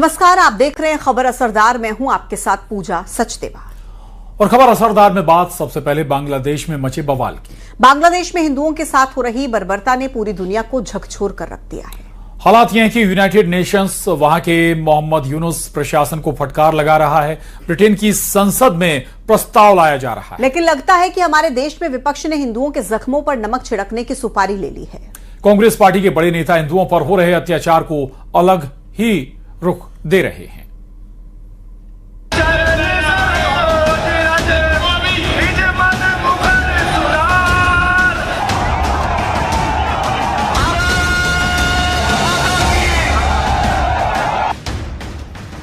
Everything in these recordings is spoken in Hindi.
नमस्कार, आप देख रहे हैं खबर असरदार। मैं हूं आपके साथ पूजा सचदेवा। और खबर असरदार में बात सबसे पहले बांग्लादेश में मचे बवाल की। बांग्लादेश में हिंदुओं के साथ हो रही बर्बरता ने पूरी दुनिया को झकझोर कर रख दिया है। हालात यह है कि यूनाइटेड नेशंस वहां के मोहम्मद यूनुस प्रशासन को फटकार लगा रहा है। ब्रिटेन की संसद में प्रस्ताव लाया जा रहा है, लेकिन लगता है कि हमारे देश में विपक्ष ने हिंदुओं के जख्मों पर नमक छिड़कने की सुपारी ले ली है। कांग्रेस पार्टी के बड़े नेता हिंदुओं पर हो रहे अत्याचार को अलग ही रुख दे रहे हैं।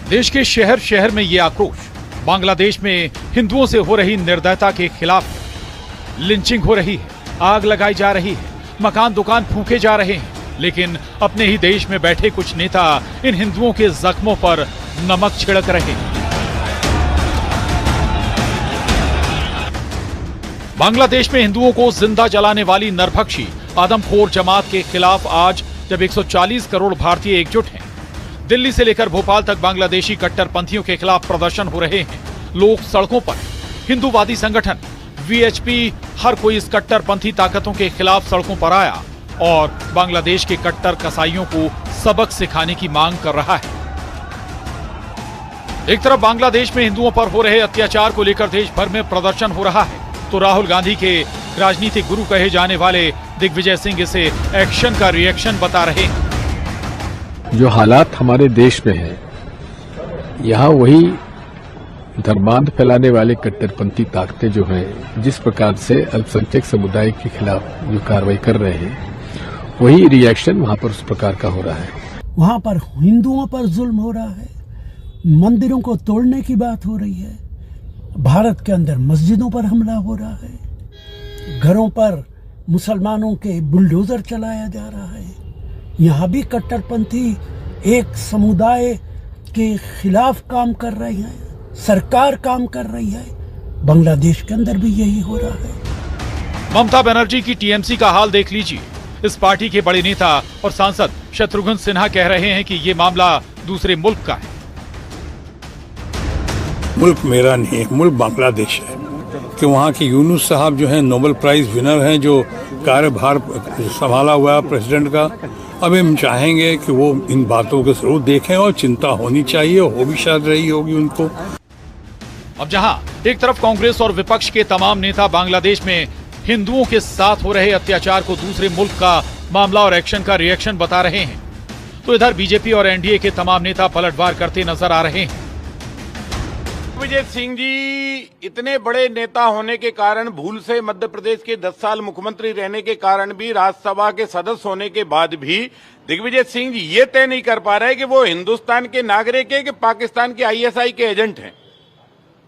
देश के शहर शहर में ये आक्रोश बांग्लादेश में हिंदुओं से हो रही निर्दयता के खिलाफ है। लिंचिंग हो रही है, आग लगाई जा रही है, मकान दुकान फूंके जा रहे हैं, लेकिन अपने ही देश में बैठे कुछ नेता इन हिंदुओं के जख्मों पर नमक छिड़क रहे हैं। बांग्लादेश में हिंदुओं को जिंदा जलाने वाली नरभक्षी आदमखोर जमात के खिलाफ आज जब 140 करोड़ भारतीय एकजुट हैं, दिल्ली से लेकर भोपाल तक बांग्लादेशी कट्टरपंथियों के खिलाफ प्रदर्शन हो रहे हैं। लोग सड़कों पर, हिंदूवादी संगठन वीएचपी हर कोई इस कट्टरपंथी ताकतों के खिलाफ सड़कों पर आया और बांग्लादेश के कट्टर कसाईयों को सबक सिखाने की मांग कर रहा है। एक तरफ बांग्लादेश में हिंदुओं पर हो रहे अत्याचार को लेकर देश भर में प्रदर्शन हो रहा है, तो राहुल गांधी के राजनीतिक गुरु कहे जाने वाले दिग्विजय सिंह इसे एक्शन का रिएक्शन बता रहे हैं। जो हालात हमारे देश में है, यहाँ वही धर्मांध फैलाने वाले कट्टरपंथी ताकतें जो हैं, जिस प्रकार से अल्पसंख्यक समुदाय के खिलाफ जो कार्रवाई कर रहे हैं, वही रिएक्शन वहाँ पर उस प्रकार का हो रहा है। वहाँ पर हिंदुओं पर जुल्म हो रहा है, मंदिरों को तोड़ने की बात हो रही है, भारत के अंदर मस्जिदों पर हमला हो रहा है, घरों पर मुसलमानों के बुलडोजर चलाया जा रहा है। यहाँ भी कट्टरपंथी एक समुदाय के खिलाफ काम कर रहे हैं, सरकार काम कर रही है। बांग्लादेश के अंदर भी यही हो रहा है। ममता बनर्जी की टीएमसी का हाल देख लीजिए। इस पार्टी के बड़े नेता और सांसद शत्रुघ्न सिन्हा कह रहे हैं कि ये मामला दूसरे मुल्क का है। मुल्क मेरा नहीं है, मुल्क बांग्लादेश है। कि वहाँ के यूनुस साहब जो हैं नोबेल प्राइज विनर हैं, जो कार्यभार संभाला हुआ है प्रेसिडेंट का। अब हम चाहेंगे कि वो इन बातों को जरूर देखें और चिंता होनी चाहिए, हो भी शायद रही होगी उनको। अब जहां एक तरफ कांग्रेस और विपक्ष के तमाम नेता बांग्लादेश में हिंदुओं के साथ हो रहे अत्याचार को दूसरे मुल्क का मामला और एक्शन का रिएक्शन बता रहे हैं, तो इधर बीजेपी और एनडीए के तमाम नेता पलटवार करते नजर आ रहे हैं। दिग्विजय सिंह जी इतने बड़े नेता होने के कारण, भूल से मध्य प्रदेश के 10 साल मुख्यमंत्री रहने के कारण भी, राज्यसभा के सदस्य होने के बाद भी दिग्विजय सिंह जी ये तय नहीं कर पा रहे कि वो हिंदुस्तान के नागरिक है कि पाकिस्तान के आईएसआई के एजेंट हैं,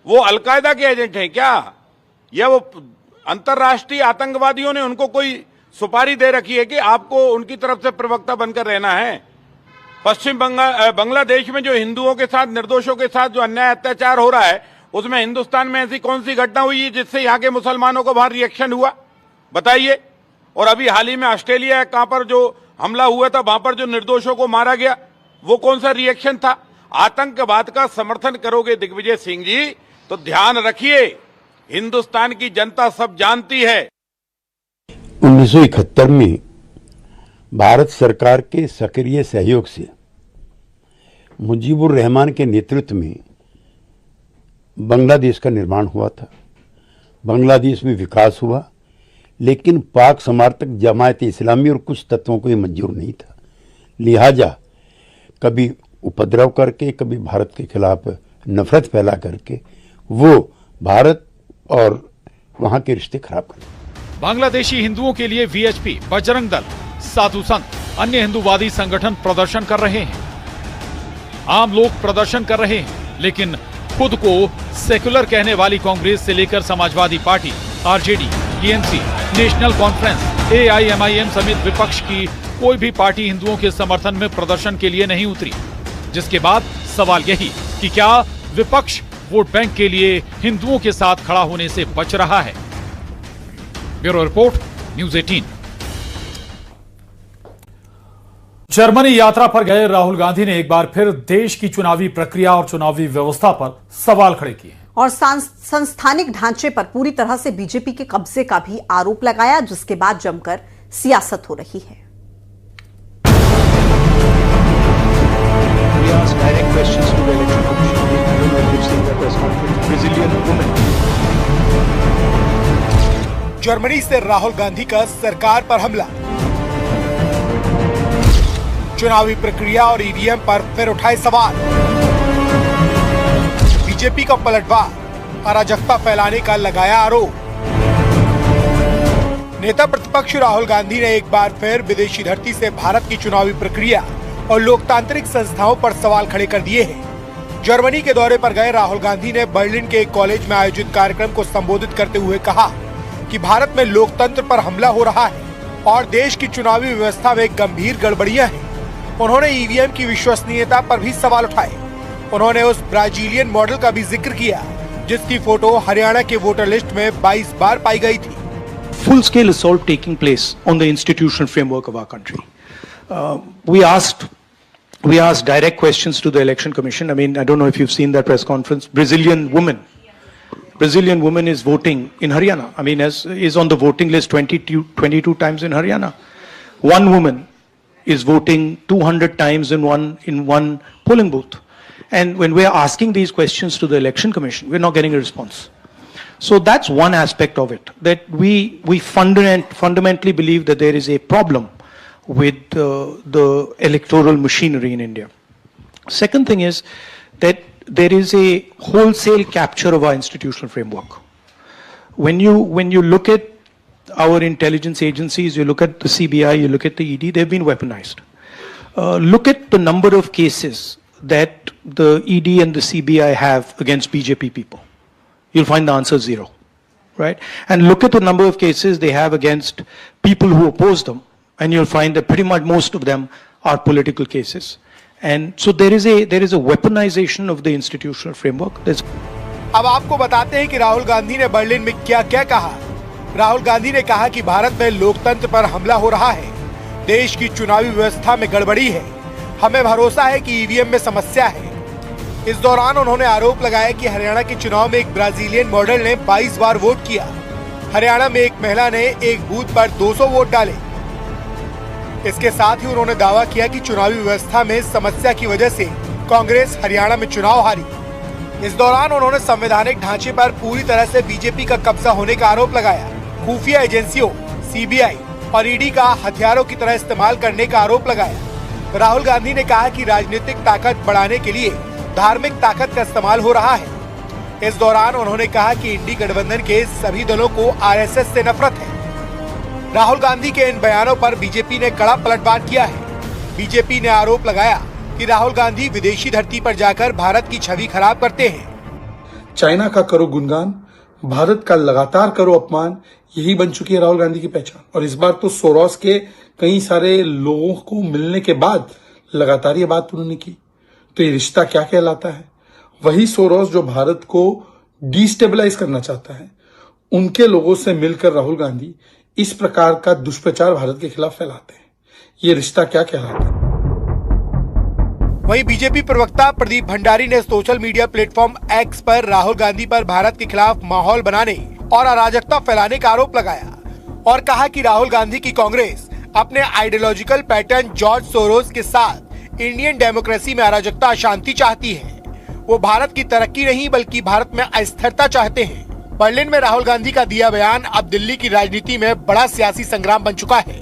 वो अलकायदा के एजेंट हैं क्या, या वो अंतर्राष्ट्रीय आतंकवादियों ने उनको कोई सुपारी दे रखी है कि आपको उनकी तरफ से प्रवक्ता बनकर रहना है। पश्चिम बांग्लादेश में जो हिंदुओं के साथ, निर्दोषों के साथ जो अन्याय अत्याचार हो रहा है, उसमें हिंदुस्तान में ऐसी कौन सी घटना हुई है जिससे यहाँ के मुसलमानों को बाहर रिएक्शन हुआ, बताइए। और अभी हाल ही में ऑस्ट्रेलिया कहां पर जो हमला हुआ था, वहां पर जो निर्दोषों को मारा गया, वो कौन सा रिएक्शन था। आतंकवाद का समर्थन करोगे दिग्विजय सिंह जी, तो ध्यान रखिए, हिंदुस्तान की जनता सब जानती है। 1971 में भारत सरकार के सक्रिय सहयोग से मुजीबुर रहमान के नेतृत्व में बांग्लादेश का निर्माण हुआ था। बांग्लादेश में विकास हुआ, लेकिन पाक समर्थक जमायत इस्लामी और कुछ तत्वों को ये मंजूर नहीं था। लिहाजा कभी उपद्रव करके, कभी भारत के खिलाफ नफरत फैला करके वो भारत और वहां के रिश्ते खराब कर। बांग्लादेशी हिंदुओं के लिए वीएचपी, बजरंग दल, साधु संत, अन्य हिंदूवादी संगठन प्रदर्शन कर रहे हैं। आम लोग प्रदर्शन कर रहे हैं, लेकिन खुद को सेकुलर कहने वाली कांग्रेस से लेकर Samajwadi party, RJD, TMC, national conference, AIMIM समेत विपक्ष की कोई भी पार्टी हिंदुओं के समर्थन में प्रदर्शन के लिए नहीं उतरी। जिसके बाद सवाल यही कि क्या विपक्ष वोट बैंक के लिए हिंदुओं के साथ खड़ा होने से बच रहा है। Bureau report, news 18। जर्मनी यात्रा पर गए राहुल गांधी ने एक बार फिर देश की चुनावी प्रक्रिया और चुनावी व्यवस्था पर सवाल खड़े किए और संस्थानिक ढांचे पर पूरी तरह से बीजेपी के कब्जे का भी आरोप लगाया, जिसके बाद जमकर सियासत हो रही है। जर्मनी से राहुल गांधी का सरकार पर हमला, चुनावी प्रक्रिया और ईवीएम पर फिर उठाए सवाल, बीजेपी का पलटवार, अराजकता फैलाने का लगाया आरोप। नेता प्रतिपक्ष राहुल गांधी ने एक बार फिर विदेशी धरती से भारत की चुनावी प्रक्रिया और लोकतांत्रिक संस्थाओं पर सवाल खड़े कर दिए हैं। जर्मनी के दौरे पर गए राहुल गांधी ने बर्लिन के एक कॉलेज में आयोजित कार्यक्रम को संबोधित करते हुए कहा कि भारत में लोकतंत्र पर हमला हो रहा है और देश की चुनावी व्यवस्था में गंभीर गड़बड़ियां हैं। उन्होंने ईवीएम की विश्वसनीयता पर भी सवाल उठाए। उन्होंने उस ब्राजीलियन मॉडल का भी जिक्र किया जिसकी फोटो हरियाणा के वोटर लिस्ट में 22 बार पाई गई थी। Full scale assault taking place on the institutional framework of our country. We asked direct questions to the election commission. I mean, I don't know if you've seen that press conference. Brazilian woman is voting in Haryana. I mean, is on the voting list 22 times in Haryana. One woman is voting 200 times in one polling booth. And when we're asking these questions to the election commission, we're not getting a response. So that's one aspect of it, that we fundamentally believe that there is a problem with the electoral machinery in India. Second thing is that there is a wholesale capture of our institutional framework. When you look at our intelligence agencies, you look at the CBI, you look at the ED, they've been weaponized. Look at the number of cases that the ED and the CBI have against BJP people. You'll find the answer 0, right? And look at the number of cases they have against people who oppose them, and you'll find that pretty much most of them are political cases. And so there is a weaponization of the institutional framework. अब आपको बताते हैं कि राहुल गांधी ने बर्लिन में क्या कहा। राहुल गांधी ने कहा कि भारत में लोकतंत्र पर हमला हो रहा है, देश की चुनावी व्यवस्था में गड़बड़ी है, हमें भरोसा है कि ईवीएम में समस्या है। इस दौरान उन्होंने आरोप लगाया कि हरियाणा के चुनाव में एक ब्राजीलियन मॉडल ने 22 बार वोट किया। हरियाणा में एक महिला ने एक बूथ पर 200 वोट डाले। इसके साथ ही उन्होंने दावा किया कि चुनावी व्यवस्था में समस्या की वजह से कांग्रेस हरियाणा में चुनाव हारी। इस दौरान उन्होंने संवैधानिक ढांचे पर पूरी तरह से बीजेपी का कब्जा होने का आरोप लगाया। खुफिया एजेंसियों, सीबीआई और ईडी का हथियारों की तरह इस्तेमाल करने का आरोप लगाया। राहुल गांधी ने कहा कि राजनीतिक ताकत बढ़ाने के लिए धार्मिक ताकत का इस्तेमाल हो रहा है। इस दौरान उन्होंने कहा कि इंडी गठबंधन के सभी दलों को आरएसएस से नफरत है। राहुल गांधी के इन बयानों पर बीजेपी ने कड़ा पलटवार किया है। बीजेपी ने आरोप लगाया कि राहुल गांधी विदेशी धरती पर जाकर भारत की छवि खराब करते हैं। चाइना का करो गुणगान, भारत का लगातार करो अपमान, यही बन चुकी है राहुल गांधी की पहचान। और इस बार तो सोरोस के कई सारे लोगों को मिलने के बाद लगातार ये बात उन्होंने की। तो ये रिश्ता क्या कहलाता है? वही सोरोस जो भारत को डिस्टेबलाइज करना चाहता है, उनके लोगों से मिलकर राहुल गांधी इस प्रकार का दुष्प्रचार भारत के खिलाफ फैलाते हैं। ये रिश्ता क्या कहलाता है? वहीं बीजेपी प्रवक्ता प्रदीप भंडारी ने सोशल मीडिया प्लेटफॉर्म एक्स पर राहुल गांधी पर भारत के खिलाफ माहौल बनाने और अराजकता फैलाने का आरोप लगाया और कहा कि राहुल गांधी की कांग्रेस अपने आइडियोलॉजिकल पैटर्न जॉर्ज सोरोस के साथ इंडियन डेमोक्रेसी में अराजकता अशांति चाहती है। वो भारत की तरक्की नहीं बल्कि भारत में अस्थिरता चाहते हैं। बर्लिन में राहुल गांधी का दिया बयान अब दिल्ली की राजनीति में बड़ा सियासी संग्राम बन चुका है।